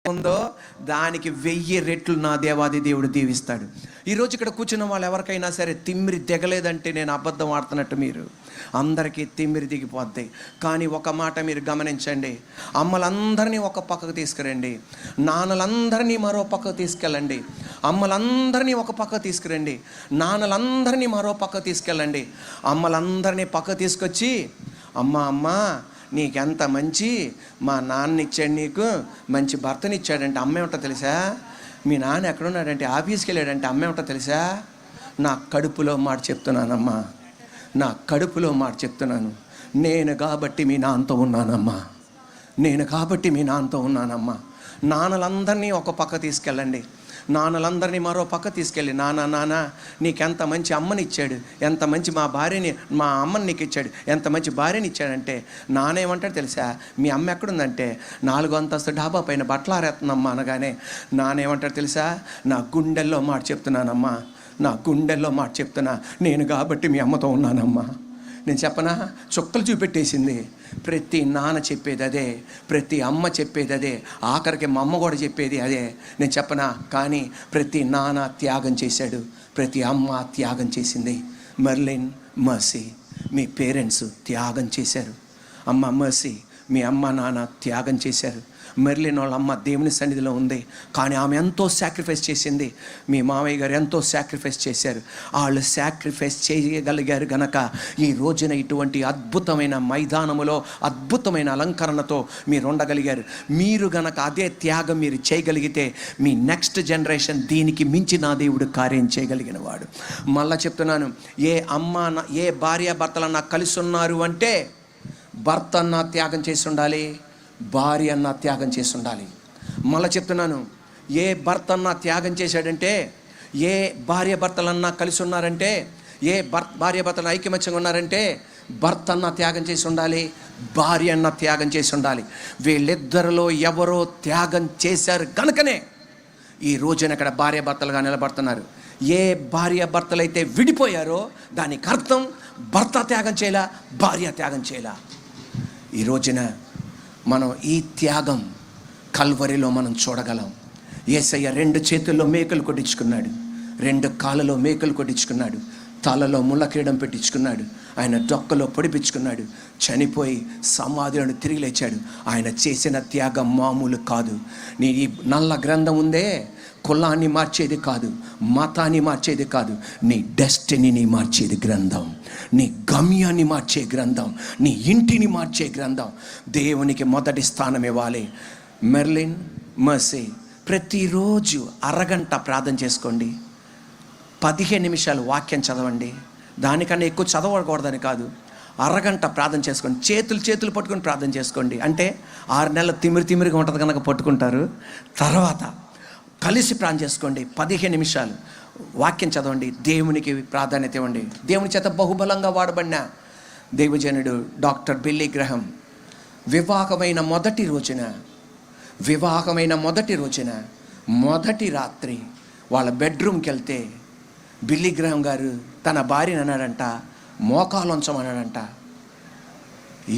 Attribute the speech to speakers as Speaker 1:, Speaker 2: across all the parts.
Speaker 1: ఉందో దానికి 1000 రెట్లు నా దేవాది దేవుడు దీవిస్తాడు. ఈరోజు ఇక్కడ కూర్చున్న వాళ్ళు ఎవరికైనా సరే తిమ్మిరి దిగలేదంటే నేను అబద్ధం ఆడుతున్నట్టు. మీరు అందరికీ తిమ్మిరి దిగిపోద్ది. కానీ ఒక మాట మీరు గమనించండి, అమ్మలందరినీ ఒక పక్కకు తీసుకురండి, నాన్నలందరినీ మరో పక్కకు తీసుకెళ్ళండి, అమ్మలందరినీ ఒక పక్కకు తీసుకురండి, నాన్నలందరినీ మరో పక్కకు తీసుకెళ్ళండి. అమ్మలందరినీ పక్కకు తీసుకొచ్చి, అమ్మ నీకెంత మంచి మా నాన్న ఇచ్చాడు, నీకు మంచి భర్తనిచ్చాడంటే అమ్మ ఏమిటో తెలుసా? మీ నాన్న ఎక్కడున్నాడంటే ఆఫీస్కి వెళ్ళాడంటే అమ్మ ఏమిటో తెలుసా? నా కడుపులో మాట చెప్తున్నానమ్మా, నా కడుపులో మాట చెప్తున్నాను. నేను కాబట్టి మీ నాన్నతో ఉన్నానమ్మా, నేను కాబట్టి మీ నాన్నతో ఉన్నానమ్మా. నాన్నలందరినీ ఒక పక్క తీసుకెళ్ళండి, నాన్నలందరినీ మరో పక్క తీసుకెళ్ళి, నాన్న నీకెంత మంచి అమ్మనిచ్చాడు, ఎంత మంచి మా అమ్మని నీకు ఇచ్చాడు, ఎంత మంచి భార్యని ఇచ్చాడంటే నానేమంటాడు తెలుసా? మీ అమ్మ ఎక్కడుందంటే 4వ అంతస్తు డాబా పైన బట్టలు ఆరేస్తుందమ్మా అనగానే నానేమంటాడు తెలుసా? నా గుండెల్లో మాట చెప్తున్నానమ్మా, నా గుండెల్లో మాట చెప్తున్నా, నేను కాబట్టి మీ అమ్మతో ఉన్నానమ్మా. నేను చెప్పనా? చుక్కలు చూపెట్టేసింది. ప్రతి నాన్న చెప్పేది అదే, ప్రతి అమ్మ చెప్పేది అదే, ఆఖరికి మా అమ్మ కూడా చెప్పేది అదే. నేను చెప్పనా? కానీ ప్రతి నాన్న త్యాగం చేశాడు, ప్రతి అమ్మ త్యాగం చేసింది. మెర్లిన్, మర్సీ, మీ పేరెంట్స్ త్యాగం చేశారు. అమ్మ మర్సీ, మీ అమ్మ నాన్న త్యాగం చేశారు. మెర్లిన్ వాళ్ళ అమ్మ దేవుని సన్నిధిలో ఉంది, కానీ ఆమె ఎంతో సాక్రిఫైస్ చేసింది. మీ మామయ్య గారు ఎంతో సాక్రిఫైస్ చేశారు. వాళ్ళు సాక్రిఫైస్ చేయగలిగారు గనక ఈ రోజున ఇటువంటి అద్భుతమైన మైదానములో అద్భుతమైన అలంకరణతో మీరు ఉండగలిగారు. మీరు గనక అదే త్యాగం మీరు చేయగలిగితే మీ నెక్స్ట్ జనరేషన్ దీనికి మించి నా దేవుడు కార్యం చేయగలిగిన వాడు. మళ్ళా చెప్తున్నాను, ఏ భార్య భర్తలన్నా కలిసి ఉన్నారు అంటే భర్త అన్న త్యాగం చేసి ఉండాలి, భార్య అన్న త్యాగం చేసి ఉండాలి. మళ్ళీ చెప్తున్నాను, ఏ భర్త అన్న త్యాగం చేశాడంటే, ఏ భార్య భర్తలన్నా కలిసి ఉన్నారంటే, ఏ భార్య భర్తలు ఐకమత్యంగా ఉన్నారంటే భర్త అన్న త్యాగం చేసి ఉండాలి, భార్య అన్న త్యాగం చేసి ఉండాలి. వీళ్ళిద్దరిలో ఎవరో త్యాగం చేశారు కనుకనే ఈ రోజున ఇక్కడ భార్య భర్తలుగా నిలబడుతున్నారు. ఏ భార్య భర్తలైతే విడిపోయారో దానికి అర్థం భర్త త్యాగం చేయలా, భార్య త్యాగం చేయలా. ఈ రోజున మనం ఈ త్యాగం కల్వరిలో మనం చూడగలం. యేసయ్య 2 చేతుల్లో మేకలు కొట్టించుకున్నాడు, 2 కాళ్ళలో మేకలు కొట్టించుకున్నాడు, తలలో ముళ్ళకిరీటం పెట్టించుకున్నాడు, ఆయన డొక్కలో పొడిపించుకున్నాడు, చనిపోయి సమాధిలో తిరిగి లేచాడు. ఆయన చేసిన త్యాగం మామూలు కాదు. నీ ఈ నల్ల గ్రంథం ఉందే, కులాన్ని మార్చేది కాదు, మతాన్ని మార్చేది కాదు, నీ డెస్టినీని మార్చేది గ్రంథం, నీ గమ్యాన్ని మార్చే గ్రంథం, నీ ఇంటిని మార్చే గ్రంథం. దేవునికి మొదటి స్థానం ఇవ్వాలి. మెర్లిన్, మర్సీ, ప్రతిరోజు అరగంట ప్రార్థన చేసుకోండి, 15 నిమిషాలు వాక్యం చదవండి. దానికన్నా ఎక్కువ చదవకూడదని కాదు, అరగంట ప్రార్థన చేసుకోండి. చేతులు పట్టుకొని ప్రార్థన చేసుకోండి. అంటే 6 నెలలు తిమిరిగా ఉంటుంది కనుక పట్టుకుంటారు. తర్వాత కలిసి ప్రార్థన చేసుకోండి, 15 నిమిషాలు వాక్యం చదవండి, దేవునికి ప్రాధాన్యత ఇవ్వండి. దేవుని చేత బహుబలంగా వాడబడిన దైవజనుడు డాక్టర్ బిల్లీ గ్రహం వివాహమైన మొదటి రోజున మొదటి రాత్రి వాళ్ళ బెడ్రూమ్కి వెళ్తే బిల్లీ గ్రహం గారు తన భార్యని అన్నాడంట, మోకాలు ఉంచమన్నాడంట.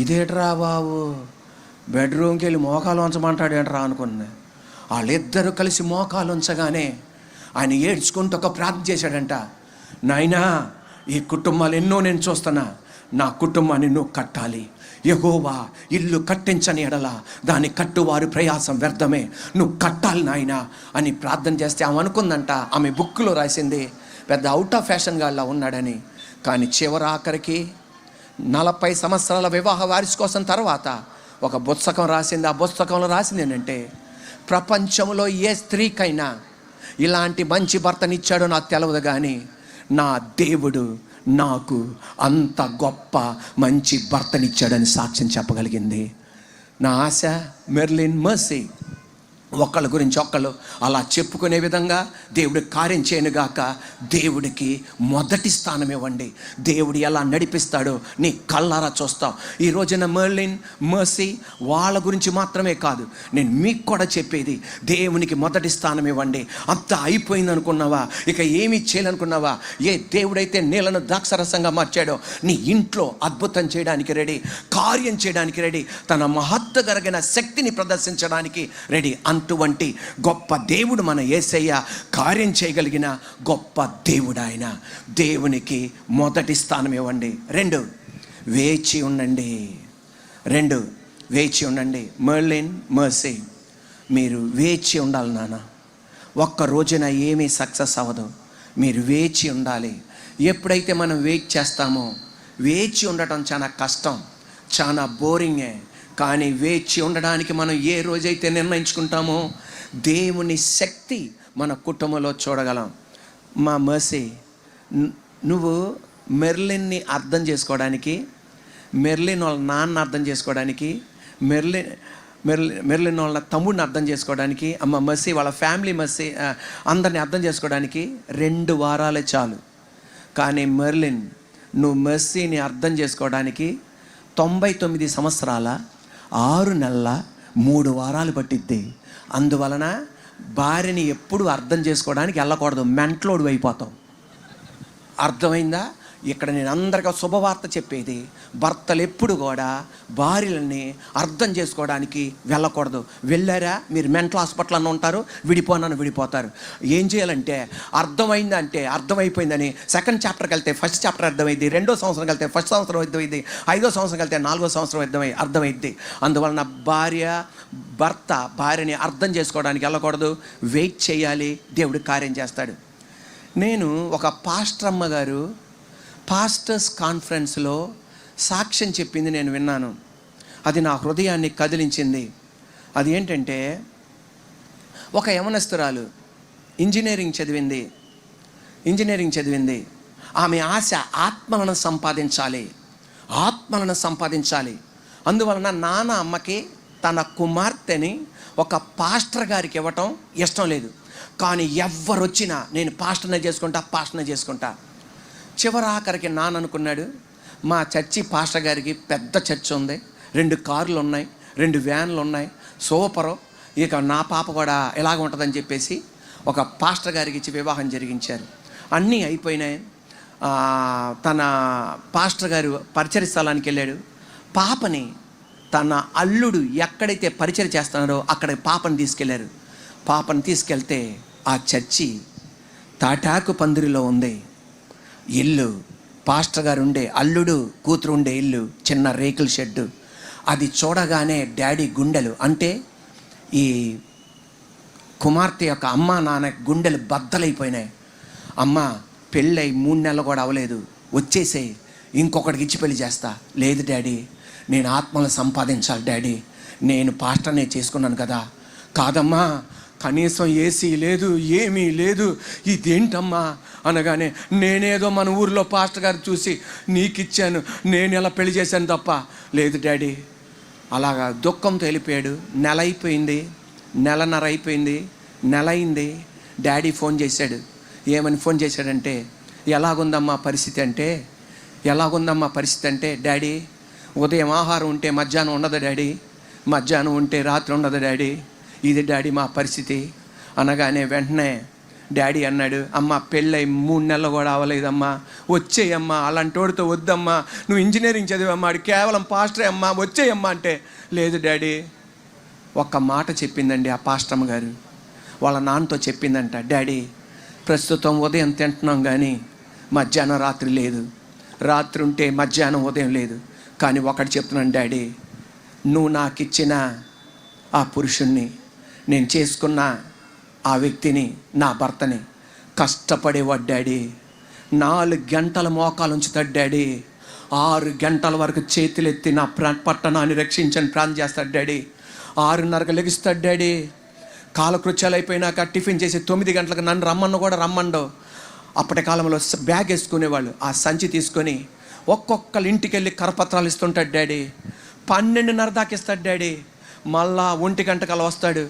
Speaker 1: ఇదేట్రా బాబు, బెడ్రూమ్కి వెళ్ళి మోకాలు ఉంచమంటాడు ఏంట్రా అనుకున్నా. వాళ్ళిద్దరూ కలిసి మోకాలు ఉంచగానే ఆయన ఏడ్చుకుంటూ ఒక ప్రార్థన చేశాడంట, నాయనా ఈ కుటుంబాలు ఎన్నో నేను చూస్తున్నా, నా కుటుంబాన్ని నువ్వు కట్టాలి. యెహోవా ఇల్లు కట్టించని ఎడల దాని కట్టువారి ప్రయాసం వ్యర్థమే, నువ్వు కట్టాలి నాయనా అని ప్రార్థన చేస్తే ఆమె అనుకుందంట, ఆమె బుక్లో రాసింది పెద్ద అవుట్ ఆఫ్ ఫ్యాషన్గా అలా ఉన్నాడని. కానీ ఆఖరికి 40 సంవత్సరాల వివాహ వారిస్ కోసం తర్వాత ఒక పుస్తకం రాసింది. ఆ పుస్తకంలో రాసింది ఏంటంటే, ప్రపంచంలో ఏ స్త్రీకైనా ఇలాంటి మంచి భర్తనిచ్చాడో నాకు తెలియదు, కానీ నా దేవుడు నాకు అంత గొప్ప మంచి భర్తనిచ్చాడని సాక్ష్యం చెప్పగలిగింది. నా ఆశ మెర్లిన్, మర్సీ ఒకళ్ళ గురించి ఒకళ్ళు అలా చెప్పుకునే విధంగా దేవుడు కార్యం చేయనుగాక. దేవుడికి మొదటి స్థానం ఇవ్వండి. దేవుడు ఎలా నడిపిస్తాడో నీ కళ్ళారా చూస్తావు. ఈ రోజున మెర్లిన్, మర్సీ వాళ్ళ గురించి మాత్రమే కాదు, నేను మీకు కూడా చెప్పేది, దేవునికి మొదటి స్థానం ఇవ్వండి. అంతా అయిపోయింది అనుకున్నావా, ఇక ఏమీ చేయాలనుకున్నావా, ఏ దేవుడైతే నీళ్ళను ద్రాక్షరసంగా మార్చాడో నీ ఇంట్లో అద్భుతం చేయడానికి రెడీ, కార్యం చేయడానికి రెడీ, తన మహత్వ కలిగిన శక్తిని ప్రదర్శించడానికి రెడీ. అటువంటి గొప్ప దేవుడు మన యేసయ్య. కార్యం చేయగలిగిన గొప్ప దేవుడు ఆయన. దేవునికి మొదటి స్థానం ఇవ్వండి. రెండు, వేచి ఉండండి. వేచి ఉండండి. మెర్లిన్, మెర్సీ, మీరు వేచి ఉండాలి నాన్న. ఒక్క రోజున ఏమీ సక్సెస్ అవ్వదు, మీరు వేచి ఉండాలి. ఎప్పుడైతే మనం వెయిట్ చేస్తామో, వేచి ఉండటం చాలా కష్టం, చాలా బోరింగే. కానీ వేచి ఉండడానికి మనం ఏ రోజైతే నిర్ణయించుకుంటామో దేవుని శక్తి మన కుటుంబంలో చూడగలం. మా మెర్సీ, నువ్వు మెర్లిన్ని అర్థం చేసుకోవడానికి, మెర్లిన్ వాళ్ళ నాన్న అర్థం చేసుకోవడానికి, మెర్లిన్ వాళ్ళ తమ్ముడిని అర్థం చేసుకోవడానికి, అమ్మ మెర్సీ వాళ్ళ ఫ్యామిలీ మెర్సీ అందరిని అర్థం చేసుకోవడానికి 2 వారాలే చాలు. కానీ మెర్లిన్, నువ్వు మెర్సీని అర్థం చేసుకోవడానికి 99 సంవత్సరాల 6 నెలల 3 వారాలు పట్టిద్ది. అందువలన భార్యని ఎప్పుడు అర్థం చేసుకోవడానికి వెళ్ళకూడదు, మెంటలోడు అయిపోతావు. అర్థమైందా? ఇక్కడ నేను అందరికీ శుభవార్త చెప్పేది, భర్తలు ఎప్పుడు కూడా భార్యలని అర్థం చేసుకోవడానికి వెళ్ళకూడదు. వెళ్ళారా మీరు మెంటల్ హాస్పిటల్ అన్న ఉంటారు, విడిపోతారు. ఏం చేయాలంటే, అర్థమైందంటే అర్థమైపోయిందని సెకండ్ చాప్టర్కి వెళ్తే ఫస్ట్ చాప్టర్ అర్థమైంది, 2వ సంవత్సరం వెళ్తే ఫస్ట్ సంవత్సరం అర్థమైంది, 5వ సంవత్సరం వెళ్తే 4వ సంవత్సరం అర్థమైంది. అందువలన భర్త భార్యని అర్థం చేసుకోవడానికి వెళ్ళకూడదు, వెయిట్ చేయాలి, దేవుడు కార్యం చేస్తాడు. నేను ఒక పాస్టర్ అమ్మగారు పాస్టర్స్ కాన్ఫరెన్స్లో సాక్ష్యం చెప్పింది నేను విన్నాను. అది నా హృదయాన్ని కదిలించింది. అది ఏంటంటే, ఒక యవనస్తురాలు ఇంజనీరింగ్ చదివింది. ఆమె ఆశ ఆత్మలను సంపాదించాలి. అందువలన నాన్న అమ్మకి తన కుమార్తెని ఒక పాస్టర్ గారికి ఇవ్వటం ఇష్టం లేదు. కానీ ఎవరు వచ్చినా నేను పాస్టర్నే చేసుకుంటా. చివరాఖరికి నాన్న అనుకున్నాడు, మా చర్చి పాస్టర్ గారికి పెద్ద చర్చ్ ఉంది, 2 కార్లు ఉన్నాయి, 2 వ్యాన్లు ఉన్నాయి, సూపరు, ఇక నా పాప కూడా ఎలాగ ఉంటుందని చెప్పేసి ఒక పాస్టర్ గారికి ఇచ్చి వివాహం జరిగించారు. అన్నీ అయిపోయినాయి. తన పాస్టర్ గారు పరిచర్య స్థలానికి వెళ్ళాడు. పాపని తన అల్లుడు ఎక్కడైతే పరిచర్య చేస్తున్నారో అక్కడ పాపని తీసుకెళ్లారు. పాపని తీసుకెళ్తే ఆ చర్చి తాటాకు పందిరిలో ఉంది. ఇల్లు, పాస్టర్ గారు ఉండే, అల్లుడు కూతురు ఉండే ఇల్లు చిన్న రేకుల షెడ్డు. అది చూడగానే డాడీ గుండెలు, అంటే ఈ కుమార్తె యొక్క అమ్మ నాన్న గుండెలు బద్దలైపోయినాయి. అమ్మ పెళ్ళై 3 నెలలు కూడా అవ్వలేదు, వచ్చేసే, ఇంకొకటికి ఇచ్చి పెళ్లి చేస్తా. లేదు డాడీ, నేను ఆత్మలు సంపాదించాలి డాడీ, నేను పాస్టర్నే చేసుకున్నాను కదా. కాదమ్మా, కనీసం ఏసీ లేదు, ఏమీ లేదు, ఇదేంటమ్మా అనగానే, నేనేదో మన ఊరిలో పాస్టర్ గారు చూసి నీకు ఇచ్చాను, నేను ఎలా పెళ్లి చేశాను తప్ప. లేదు డాడీ. అలాగా దుఃఖంతో వెళ్ళిపోయాడు. నెలన్నర అయిపోయింది. నెల అయింది. డాడీ ఫోన్ చేశాడు. ఏమని ఫోన్ చేశాడంటే, ఎలాగుందమ్మా పరిస్థితి అంటే, డాడీ ఉదయం ఆహారం ఉంటే మధ్యాహ్నం ఉండదు డాడీ, మధ్యాహ్నం ఉంటే రాత్రి ఉండదు డాడీ, ఇది డాడీ మా పరిస్థితి అనగానే వెంటనే డాడీ అన్నాడు, అమ్మ పెళ్ళై 3 నెలలు కూడా అవ్వలేదమ్మా, వచ్చేయమ్మా, అలాంటి వాడితో వద్దమ్మా, నువ్వు ఇంజనీరింగ్ చదివమ్మా, అది కేవలం పాస్టరే అమ్మా, వచ్చేయమ్మా అంటే, లేదు డాడీ. ఒక్క మాట చెప్పిందండి ఆ పాస్టమ్మ గారు. వాళ్ళ నాన్నతో చెప్పిందంట, డాడీ ప్రస్తుతం ఉదయం తింటున్నాం కానీ మధ్యాహ్నం రాత్రి లేదు, రాత్రి ఉంటే మధ్యాహ్నం ఉదయం లేదు. కానీ ఒకటి చెప్తున్నాను డాడీ, నువ్వు నాకు ఇచ్చిన ఆ పురుషుణ్ణి, నేను చేసుకున్న ఆ వ్యక్తిని, నా భర్తని కష్టపడేవాడు డాడీ. 4 గంటల మోకాలు ఉంచుతాడు డాడీ, 6 గంటల వరకు చేతులెత్తి నా పట్టణాన్ని రక్షించని ప్రార్థన చేస్తాడు డాడీ. 6:30కు లెగిస్తాడు డాడీ. కాలకృత్యాలు అయిపోయినాక టిఫిన్ చేసి 9 గంటలకు నన్ను రమ్మన్న కూడా రమ్మండో. అప్పటి కాలంలో బ్యాగ్ వేసుకునేవాళ్ళు. ఆ సంచి తీసుకొని ఒక్కొక్కళ్ళ ఇంటికి వెళ్ళి కరపత్రాలు ఇస్తుంటాడు డాడీ. 12:30 దాకా ఇస్తాడు డాడీ. మళ్ళా 1 గంటకల్లా వస్తాడు.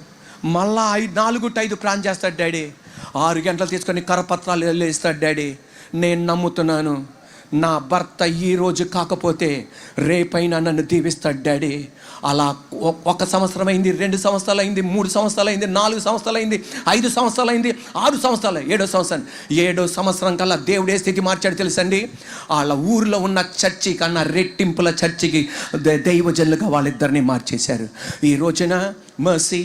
Speaker 1: మళ్ళా 4-5 ప్రాణం చేస్తాడు డాడీ. 6 గంటలు తీసుకొని కరపత్రాలు ఇస్తాడు డాడీ. నేను నమ్ముతున్నాను, నా భర్త ఈరోజు కాకపోతే రేపైనా నన్ను దీవిస్తాడు డాడీ. అలా 1 సంవత్సరం అయింది, 2 సంవత్సరాలు అయింది, 3 సంవత్సరాలు అయింది, 4 సంవత్సరాలు అయింది, 5 సంవత్సరాలు అయింది, 6 సంవత్సరాలు, 7వ సంవత్సరం కల్లా దేవుడే స్థితి మార్చాడు తెలుసండి. వాళ్ళ ఊరిలో ఉన్న చర్చి కన్నా రెట్టింపుల చర్చికి దైవజనులుగా వాళ్ళిద్దరిని మార్చేశారు. ఈ రోజున మెర్సీ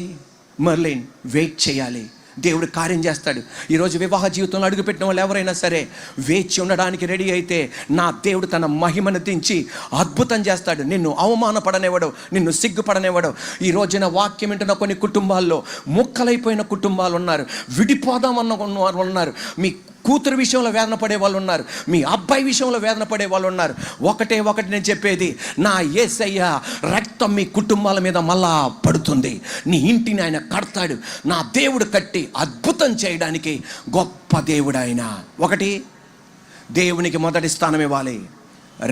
Speaker 1: మెర్లిన్, వెయిట్ చేయాలి, దేవుడు కార్యం చేస్తాడు. ఈరోజు వివాహ జీవితంలో అడుగుపెట్టిన వాళ్ళు ఎవరైనా సరే వేచి ఉండడానికి రెడీ అయితే నా దేవుడు తన మహిమను దించి అద్భుతం చేస్తాడు. నిన్ను అవమానపడనివ్వడు, నిన్ను సిగ్గుపడనివ్వడు. ఈ రోజున వాక్యం వింటున్న కొన్ని కుటుంబాల్లో ముక్కలైపోయిన కుటుంబాలు ఉన్నారు, విడిపోదామన్న వారు ఉన్నారు, మీ కూతురు విషయంలో వేదన పడే వాళ్ళు ఉన్నారు, మీ అబ్బాయి విషయంలో వేదన పడే వాళ్ళు ఉన్నారు. ఒకటి నేను చెప్పేది, నా యేసయ్య రక్తం మీ కుటుంబాల మీద మళ్ళా పడుతుంది. నీ ఇంటిని ఆయన కడతాడు. నా దేవుడు కట్టి అద్భుతం చేయడానికి గొప్ప దేవుడు ఆయన. ఒకటి, దేవునికి మొదటి స్థానం ఇవ్వాలి.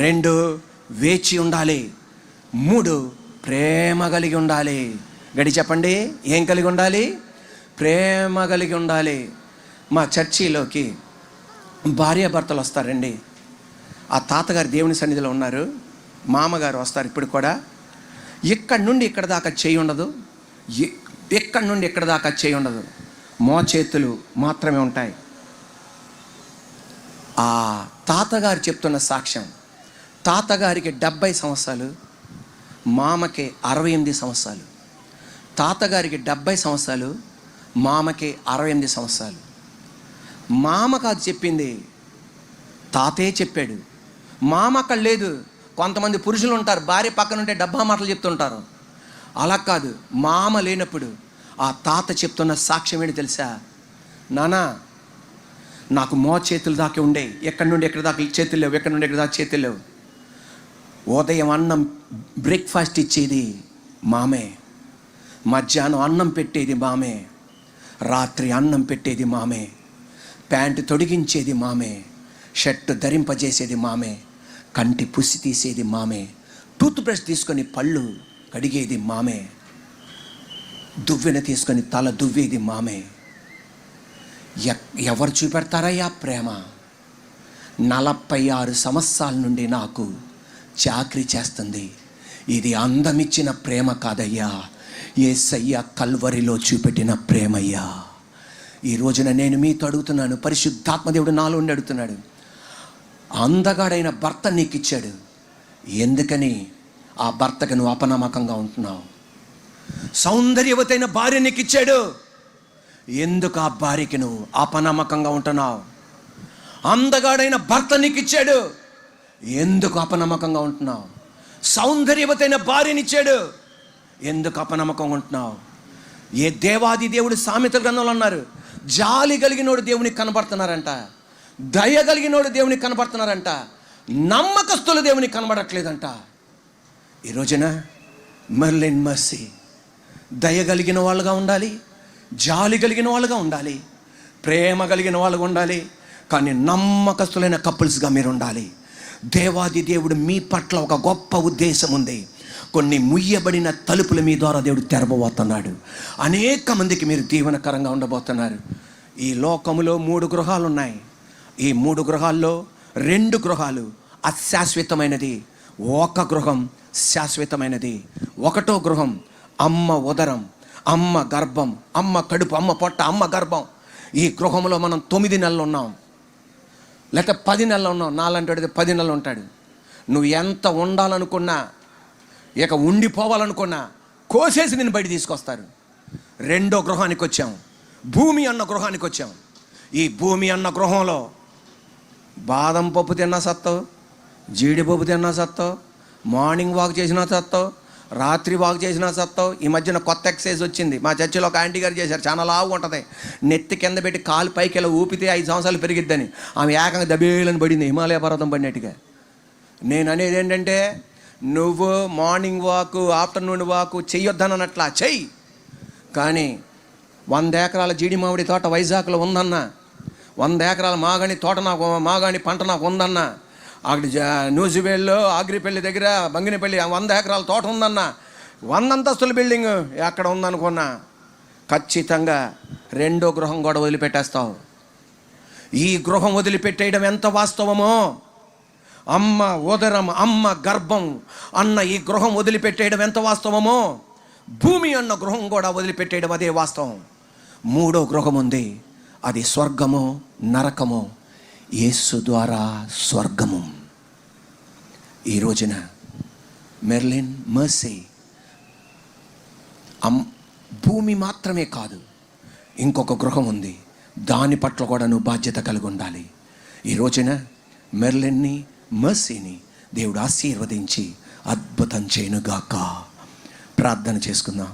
Speaker 1: 2, వేచి ఉండాలి. 3, ప్రేమ కలిగి ఉండాలి. గడి చెప్పండి, ఏం కలిగి ఉండాలి? ప్రేమ కలిగి ఉండాలి. మా చర్చిలోకి భార్యాభర్తలు వస్తారండి. ఆ తాతగారు దేవుని సన్నిధిలో ఉన్నారు, మామగారు వస్తారు ఇప్పుడు కూడా. ఇక్కడి నుండి ఇక్కడ దాకా చేయి ఉండదు, ఇక్కడి నుండి ఇక్కడ దాకా చేయి ఉండదు, మోచేతులు మాత్రమే ఉంటాయి. ఆ తాతగారు చెప్తున్న సాక్ష్యం, తాతగారికి 70 సంవత్సరాలు, మామకి 68 సంవత్సరాలు. తాతగారికి 70 సంవత్సరాలు, మామకి 68 సంవత్సరాలు. మామ కాదు చెప్పింది, తాతే చెప్పాడు. మామ అక్కడ లేదు. కొంతమంది పురుషులు ఉంటారు, భార్య పక్కన ఉంటే డబ్బా మాటలు చెప్తుంటారు. అలా కాదు, మామ లేనప్పుడు ఆ తాత చెప్తున్న సాక్ష్యం ఏంటి తెలుసా? నానా, నాకు చేతులు దాకా ఉండే, ఎక్కడి నుండి ఎక్కడి దాకా చేతులు లేవు, ఎక్కడి నుండి ఎక్కడి దాకా చేతులు లేవు. ఉదయం అన్నం బ్రేక్ఫాస్ట్ ఇచ్చేది మామే, మధ్యాహ్నం అన్నం పెట్టేది మామే, రాత్రి అన్నం పెట్టేది మామే, ప్యాంటు తొడిగించేది మామే, షర్టు ధరింపజేసేది మామే, కంటి పుసి తీసేది మామే, టూత్ బ్రష్ తీసుకొని పళ్ళు కడిగేది మామే, దువ్వెన తీసుకొని తల దువ్వేది మామే. ఎవరు చూపెడతారయ్యా ప్రేమ? 46 సంవత్సరాల నుండి నాకు చాకరీ చేస్తుంది. ఇది అందమిచ్చిన ప్రేమ కాదయ్యా, యేసయ్య కల్వరిలో చూపెట్టిన ప్రేమయ్యా. ఈ రోజున నేను మీతో అడుగుతున్నాను, పరిశుద్ధాత్మదేవుడు నాలో ఉండి అడుగుతున్నాడు, అందగాడైన భర్త నీకు ఇచ్చాడు, ఎందుకని ఆ భర్తకు నువ్వు అపనమ్మకంగా ఉంటున్నావు? సౌందర్యవతైన భార్య నీకు ఇచ్చాడు, ఎందుకు ఆ భార్యకి నువ్వు అపనమ్మకంగా ఉంటున్నావు? అందగాడైన భర్త నీకు ఇచ్చాడు, ఎందుకు అపనమ్మకంగా ఉంటున్నావు? సౌందర్యవతైన భార్యనిచ్చాడు, ఎందుకు అపనమ్మకంగా ఉంటున్నావు? ఏ దేవాది దేవుడు సామెతల గ్రంథంలో అన్నారు, జాలి కలిగినోడు దేవునికి కనబడుతున్నారంట, దయ కలిగినోడు దేవునికి కనబడుతున్నారంట, నమ్మకస్తులు దేవునికి కనబడట్లేదంట. ఈ రోజున మెర్లిన్ మర్సీ దయ కలిగిన వాళ్ళుగా ఉండాలి, జాలి కలిగిన వాళ్ళుగా ఉండాలి, ప్రేమ కలిగిన వాళ్ళుగా ఉండాలి, కానీ నమ్మకస్తులైన కపుల్స్గా మీరు ఉండాలి. దేవాది దేవుడు మీ పట్ల ఒక గొప్ప ఉద్దేశం ఉంది. కొన్ని ముయ్యబడిన తలుపులు మీ ద్వారా దేవుడు తెరవబోతున్నాడు. అనేక మందికి మీరు దీవెనకరంగా ఉండబోతున్నారు. ఈ లోకములో 3 గృహాలు ఉన్నాయి. ఈ 3 గృహాల్లో 2 గృహాలు అశాశ్వతమైనది, 1 గృహం శాశ్వతమైనది. 1వ గృహం అమ్మ ఉదరం, అమ్మ గర్భం, అమ్మ కడుపు, అమ్మ పొట్ట, అమ్మ గర్భం. ఈ గృహంలో మనం 9 నెలలు ఉన్నాం, లేకపోతే 10 నెలలు ఉన్నాం. నాలంటాడు 10 నెలలు ఉంటాడు. నువ్వు ఎంత ఉండాలనుకున్నా, ఇక ఉండిపోవాలనుకున్నా కోసేసి నేను బయట తీసుకొస్తారు. 2వ గృహానికి వచ్చాం, భూమి అన్న గృహానికి వచ్చాం. ఈ భూమి అన్న గృహంలో బాదం పప్పు తిన్నా సత్తావు, జీడిపప్పు తిన్నా సత్తావు, మార్నింగ్ వాక్ చేసినా సత్తావు, రాత్రి వాక్ చేసినా సత్తావు. ఈ మధ్యన కొత్త ఎక్సర్సైజ్ వచ్చింది, మా చర్చిలో ఒక ఆంటీ గారు చేశారు, చాలా లావుగా ఉంటుంది. నెత్తి కింద పెట్టి కాలు పైకి ఇలా ఊపితే 5 సంవత్సరాలు పెరిగిద్దని. ఆమె ఏకంగా దబేలని పడింది, హిమాలయ పర్వతం పడినట్టుగా. నేను అనేది ఏంటంటే, నువ్వు మార్నింగ్ వాక్, ఆఫ్టర్నూన్ వాక్ చెయ్యొద్దనట్లా చెయ్యి, కానీ 100 ఎకరాల జీడి మామిడి తోట వైజాగ్లో ఉందన్న, 100 ఎకరాల మాగాణి పంట నాకు ఉందన్న, అక్కడ న్యూజివేల్లో ఆగ్రిపల్లి దగ్గర బంగినపల్లి 100 ఎకరాల తోట ఉందన్న, 100 అంతస్తుల బిల్డింగ్ ఎక్కడ ఉందనుకున్నా ఖచ్చితంగా 2వ గృహం కూడా వదిలిపెట్టేస్తావు. ఈ గృహం వదిలిపెట్టేయడం ఎంత వాస్తవమో, అమ్మ ఉదరం, అమ్మ గర్భం అన్న ఈ గృహం వదిలిపెట్టేయడం ఎంత వాస్తవమో, భూమి అన్న గృహం కూడా వదిలిపెట్టేయడం అదే వాస్తవం. 3వ గృహం ఉంది, అది స్వర్గము నరకము, యేసు ద్వారా స్వర్గము. ఈ రోజున మెర్లిన్ మర్సీ భూమి మాత్రమే కాదు, ఇంకొక గృహం ఉంది, దాని పట్ల కూడా నువ్వు బాధ్యత కలిగి ఉండాలి. ఈ రోజున మెర్లిన్ని, మర్సీని దేవుడు ఆశీర్వదించి అద్భుతం చేయనుగాక. ప్రార్థన చేసుకుందాం.